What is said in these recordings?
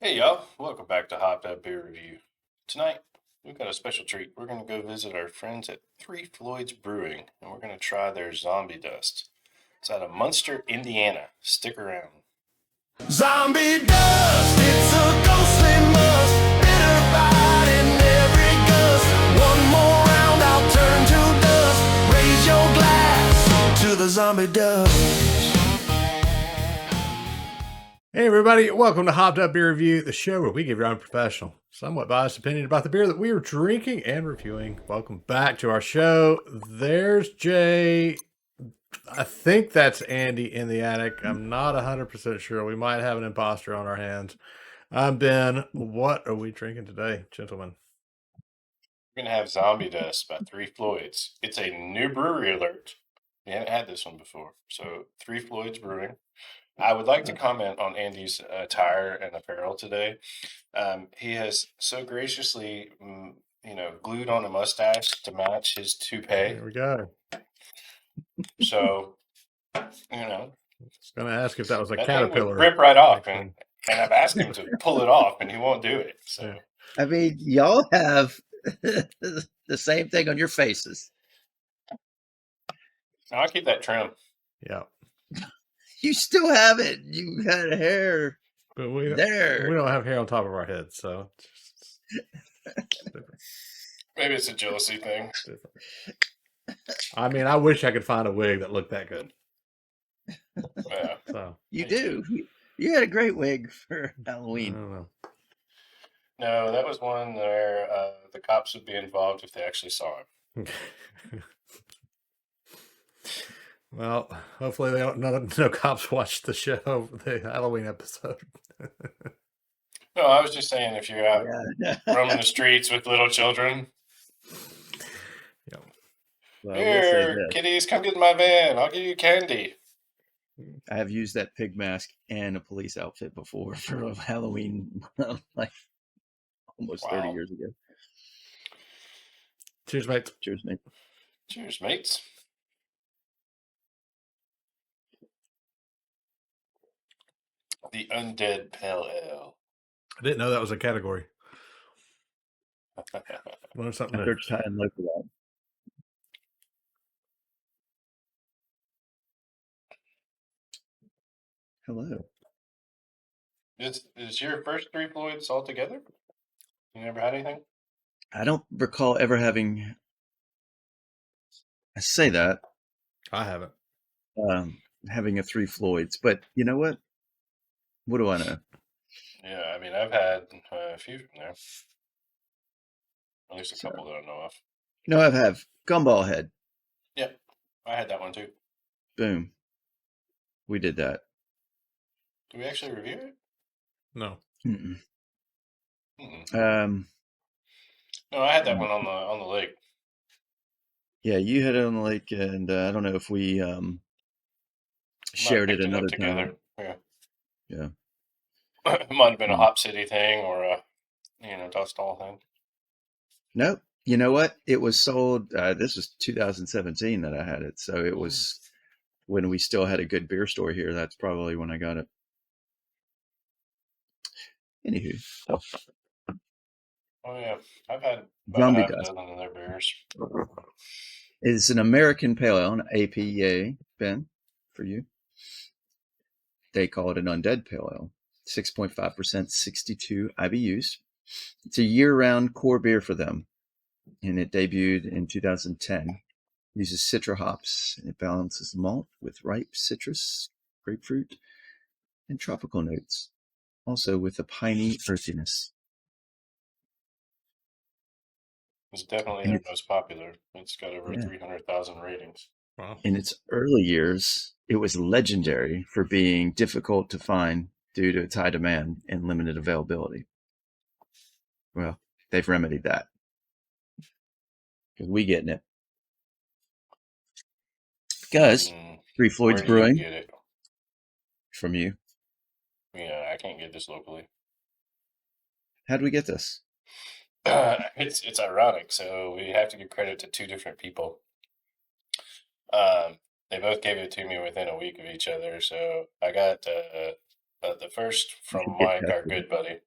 Hey y'all, welcome back to Hopped Up Beer Review. Tonight, we've got a special treat. We're going to go visit our friends at Floyds Brewing, and we're going to try their Zombie Dust. It's out of Munster, Indiana. Stick around. Zombie dust, it's a ghostly must, bitter bite in every gust. One more round, I'll turn to dust. Raise your glass to the zombie dust. Hey everybody, welcome to Hopped Up Beer Review, the show where we give your unprofessional, somewhat biased opinion about the beer that we are drinking and reviewing. Welcome back to our show. There's Jay. I think that's Andy in the attic. I'm not 100% sure. We might have an imposter on our hands. I'm Ben. What are we drinking today, gentlemen? We're going to have Zombie Dust by Floyds. It's a new brewery alert. We haven't had this one before. So, Floyds Brewing. I would like to comment on Andy's attire and apparel today. He has so graciously, glued on a mustache to match his toupee. Here we go. So, I was going to ask if that was a caterpillar. Rip right off, and I've asked him to pull it off, and he won't do it. So, I mean, y'all have the same thing on your faces. I'll keep that trim. Yeah. You still have it. You had hair But we there. don't have hair on top of our heads, so it's different. Maybe it's a jealousy thing. I mean, I wish I could find a wig that looked that good. Yeah. So You do. You had a great wig for I Halloween. don't know. No, that was one where the cops would be involved if they actually saw him. Well, hopefully they don't. No cops watched the show, the Halloween episode. No, I was just saying if you're out roaming the streets with little children. Yeah. Well, Here, kiddies, come get in my van. I'll give you candy. I have used that pig mask and a police outfit before for a Halloween, like almost 30 years ago. Cheers, mate. Cheers, mate. Cheers, mates. The Undead Pale Ale. I didn't know that was a category. Learned something new. Search time look for that. Hello. Is your first Floyds all together? You never had anything? I don't recall ever having. I say that. I haven't. Having a Floyds, but you know what? What do I know? Yeah, I mean, I've had a few from there. At least a couple that I know of. No, I have Gumball Head. Yeah, I had that one too. Boom. We did that. Did we actually review it? No. Mm-mm. No, I had that one on the lake. Yeah, you had it on the lake, and I don't know if we shared it another time. Yeah. It might have been a Hop City thing or a Dust Hall thing. Nope. You know what? It was sold. This was 2017 that I had it, so it was when we still had a good beer store here. That's probably when I got it. Anywho. Oh yeah, I've had Zombie about Dust. a dozen of their beers. It's an American Pale Ale, an APA, Ben, for you. They call it an Undead Pale Ale. 6.5%, 62 IBUs. It's a year-round core beer for them, and it debuted in 2010. Uses citra hops, and it balances malt with ripe citrus, grapefruit, and tropical notes, also with a piney earthiness. It's definitely their most popular. It's got over 300,000 ratings. Wow. In its early years, it was legendary for being difficult to find due to its high demand and limited availability. Well, they've remedied that. Because we getting it. Because Floyds Brewing. Get it? From you. Yeah, I can't get this locally. How do we get this? It's ironic. So we have to give credit to two different people. They both gave it to me within a week of each other. So I got The first from Get Mike, our tested. good buddy.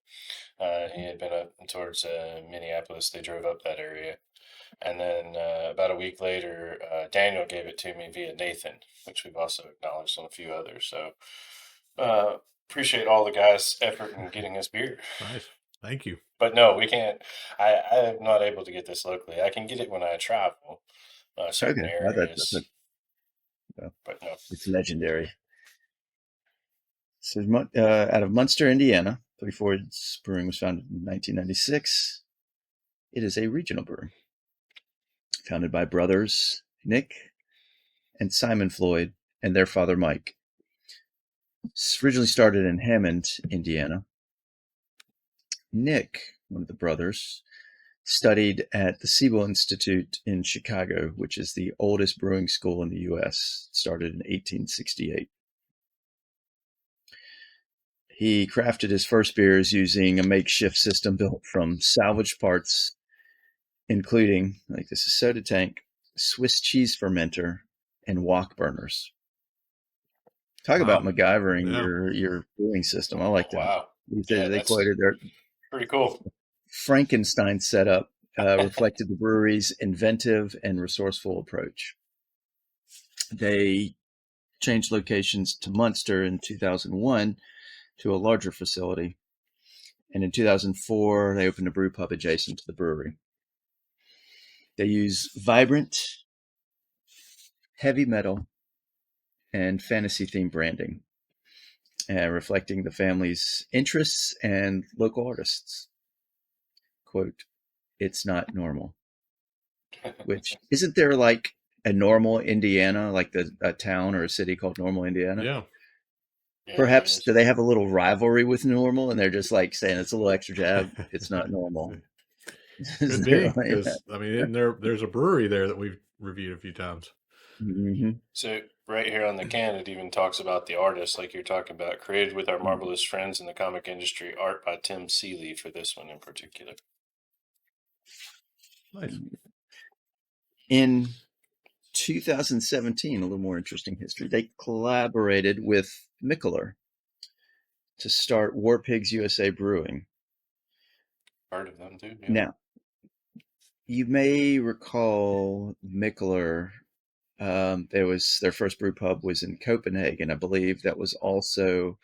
He had been up towards Minneapolis. They drove up that area. And then about a week later, Daniel gave it to me via Nathan, which we've also acknowledged on a few others. So appreciate all the guys' effort in getting us beer. Nice. Thank you. But no, we can't. I'm not able to get this locally. I can get it when I travel certain Okay, well, areas. well, But no. it's legendary. So, out of Munster, Indiana, Three Floyds Brewing was founded in 1996. It is a regional brewery founded by brothers Nick and Simon Floyd and their father Mike. It's originally started in Hammond, Indiana. Nick, one of the brothers, studied at the Siebel Institute in Chicago, which is the oldest brewing school in the U.S. It started in 1868. He crafted his first beers using a makeshift system built from salvaged parts, including, like this is soda tank, Swiss cheese fermenter, and wok burners. Talk about MacGyvering your brewing system. I like that. Wow. They quoted their pretty cool Frankenstein setup reflected the brewery's inventive and resourceful approach. They changed locations to Munster in 2001 to a larger facility. And in 2004, they opened a brew pub adjacent to the brewery. They use vibrant, heavy metal, and fantasy-themed branding, reflecting the family's interests and local artists. Quote, "It's not normal." Which, isn't there like a Normal, Indiana, like a town or a city called Normal, Indiana? Yeah. Perhaps do they have a little rivalry with Normal, and they're just like saying it's a little extra jab? It's not normal. Could be, because I mean, there's a brewery there that we've reviewed a few times. Mm-hmm. So right here on the can, it even talks about the artist, like you're talking about, created with our marvelous friends in the comic industry, art by Tim Seeley for this one in particular. Nice. In 2017, a little more interesting history, they collaborated with Mikkeller to start War Pigs USA Brewing. Heard of them, dude. Yeah. Now, you may recall Mikkeller. There was their first brew pub was in Copenhagen, I believe. That was also,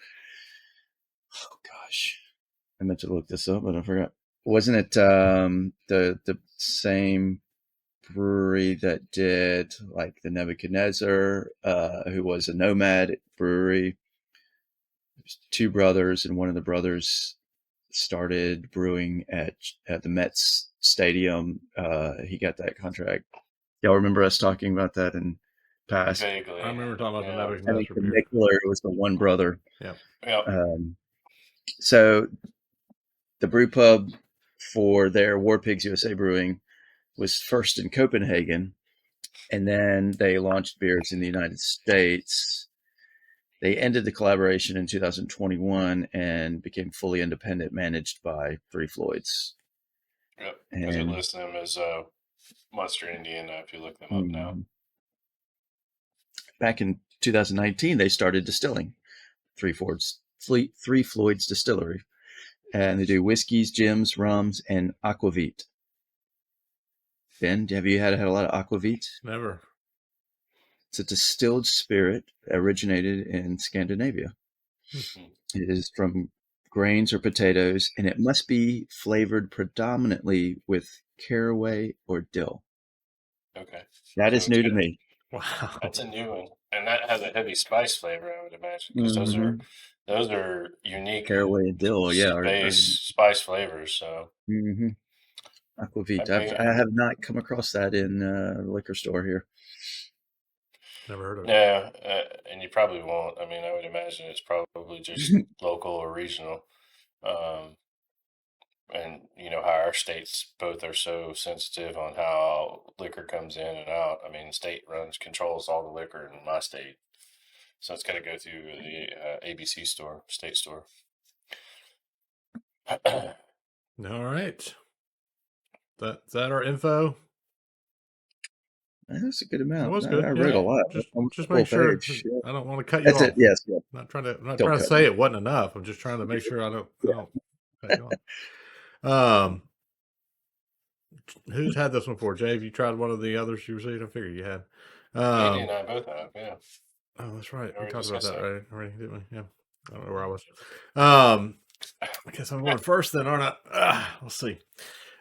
oh gosh, I meant to look this up, but I forgot. Wasn't it the same brewery that did like the Nebuchadnezzar, who was a nomad brewery? There's two brothers, and one of the brothers started brewing at the Mets stadium. He got that contract. Y'all remember us talking about that in past? Vaguely. I remember talking about the Nebuchadnezzar. I think the Mikkeller was the one brother. Yeah. So the brew pub for their War Pigs USA Brewing was first in Copenhagen, and then they launched beers in the United States. They ended the collaboration in 2021 and became fully independent, managed by Three Floyds. Yep, because it lists them as Munster, Indiana, if you look them up now. Back in 2019, they started distilling. Three Floyds Distillery. And they do whiskeys, gins, rums, and aquavit. Ben, have you had a lot of aquavit? Never. It's a distilled spirit originated in Scandinavia. Mm-hmm. It is from grains or potatoes, and it must be flavored predominantly with caraway or dill. Okay. That is new to me. Wow. That's a new one. And that has a heavy spice flavor, I would imagine, because those are unique caraway and dill, spice flavors. So aquavit. I have not come across that in the liquor store here. Never heard of it. Yeah, and you probably won't. I mean, I would imagine it's probably just local or regional. And you know how our states both are so sensitive on how liquor comes in and out. I mean, state controls all the liquor in my state, so it's got to go through the ABC store, state store. All right, is that our info? That's a good It amount. was I good. wrote a Yeah. lot. Almost a Just full make sure. page. Yeah. I don't want to cut you That's it. off. Yes. Yeah. I'm not Don't trying to cut say me. it wasn't enough. I'm just trying to make sure I don't cut you off. Who's had this one before? Jay, have you tried one of the others you received? I figured you had. Andy and I both have, yeah. Oh, that's right. We Already talked about discussed that that. already, didn't we? Yeah. I don't know where I was. I guess I'm going first then, aren't I? Let's see.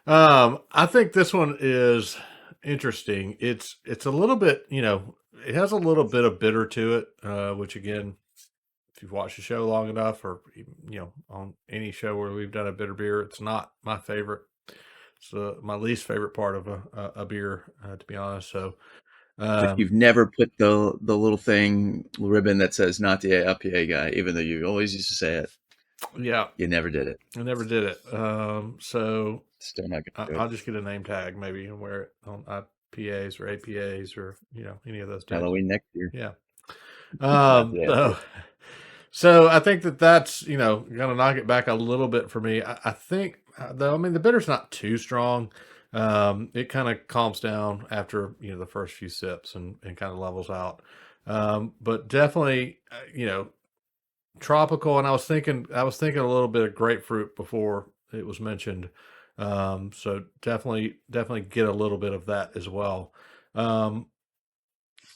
I think this one is interesting. It's a little bit, it has a little bit of bitter to it, which again, if you've watched the show long enough, or on any show where we've done a bitter beer, it's not my favorite. It's my least favorite part of a beer, to be honest. So, You've never put the little ribbon that says not the IPA guy, even though you always used to say it. yeah, You never did it. I never did it. So Still not gonna do I'll it. just get a name tag maybe and wear it on IPAs or APAs or any of those days. Halloween next year. Yeah. Yeah. So I think that's gonna knock it back a little bit for me. I think though, I mean the bitter's not too strong. It kind of calms down after the first few sips and kind of levels out. But definitely tropical, and I was thinking a little bit of grapefruit before it was mentioned. So definitely get a little bit of that as well.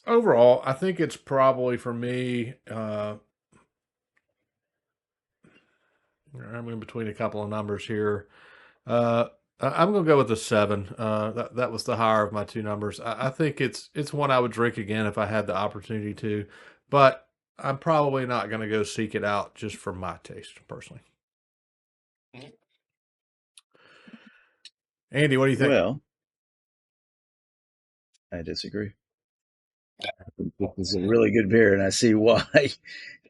Overall, I think it's probably for me. I'm in between a couple of numbers here. I'm going to go with the 7. That was the higher of my two numbers. I think it's one I would drink again if I had the opportunity to, but I'm probably not going to go seek it out just for my taste personally. Andy, what do you think? Well, I disagree. This is a really good beer, and I see why.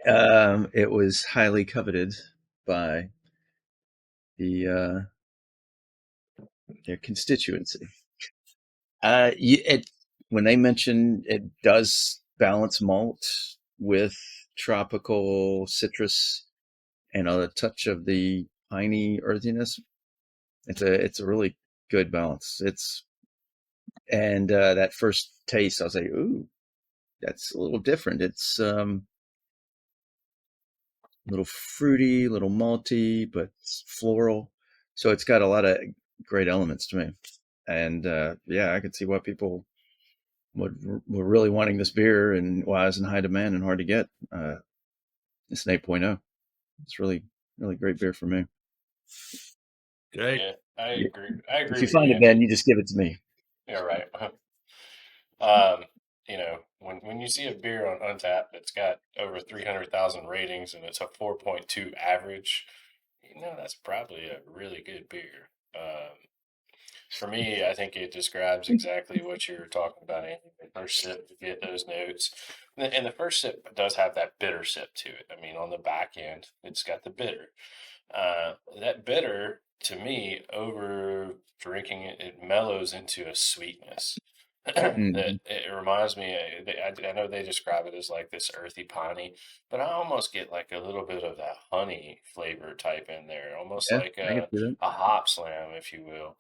It was highly coveted by their constituency. When they mention it does balance malt with tropical citrus and a touch of the piney earthiness, it's a really good balance. And that first taste, I was like, ooh, that's a little different. It's a little fruity, a little malty, but floral. So it's got a lot of great elements to me. And yeah, I could see why people were really wanting this beer and why it's in high demand and hard to get. It's an 8.0. It's really, really great beer for me. Jay? Yeah, I agree. If you find it, Ben, you just give it to me. Yeah, right. When you see a beer on Untappd that's got over 300,000 ratings and it's a 4.2 average, that's probably a really good beer. For me, I think it describes exactly what you're talking about, Andy. The first sip, you get those notes. And the first sip does have that bitter sip to it. I mean, on the back end, it's got the bitter. That bitter, to me, over drinking it, it mellows into a sweetness. That it reminds me, I know they describe it as like this earthy piney, but I almost get like a little bit of that honey flavor type in there, almost like a hop slam, if you will.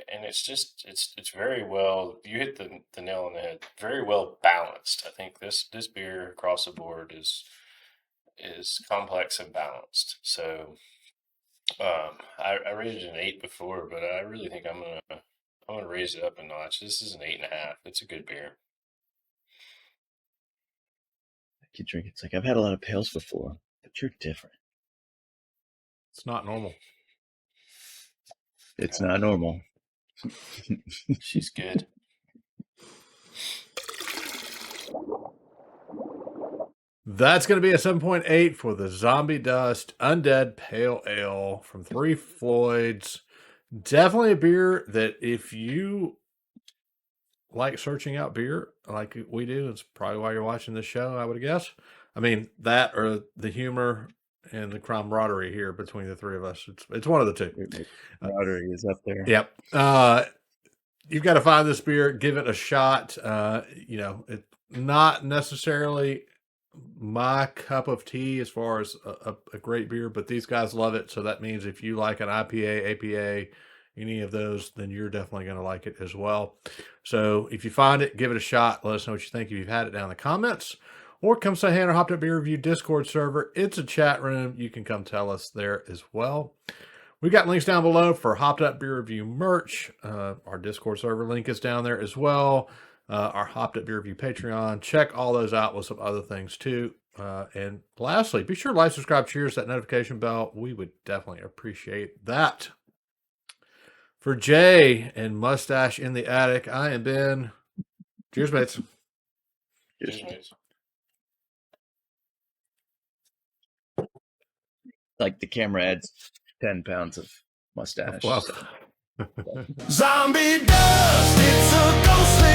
And it's just it's very well. You hit the nail on the head. Very well balanced. I think this beer across the board is complex and balanced. So I rated it an 8 before, but I really think I'm gonna raise it up a notch. This is an 8.5. It's a good beer. I keep drinking. It's like I've had a lot of pales before, but you're different. It's not normal. It's not normal. She's good. That's going to be a 7.8 for the Zombie Dust Undead Pale Ale from 3 Floyds. Definitely a beer that if you like searching out beer like we do, it's probably why you're watching this show, I would guess. I mean, that or the humor and the camaraderie here between the three of us. It's one of the two. Camaraderie is up there. Yep. You've got to find this beer, give it a shot. It's not necessarily my cup of tea as far as a great beer, but these guys love it. So that means if you like an IPA, APA, any of those, then you're definitely going to like it as well. So if you find it, give it a shot. Let us know what you think if you've had it down in the comments, or come say hey on our Hopped Up Beer Review Discord server. It's a chat room. You can come tell us there as well. We've got links down below for Hopped Up Beer Review merch. Our Discord server link is down there as well. Our Hopped Up Beer Review Patreon. Check all those out with some other things too. And lastly, be sure to like, subscribe, cheers, that notification bell. We would definitely appreciate that. For Jay and Mustache in the Attic, I am Ben. Cheers, mates. Cheers, mates. Like the camera adds 10 pounds of mustache. Well, Zombie dust, it's a ghostly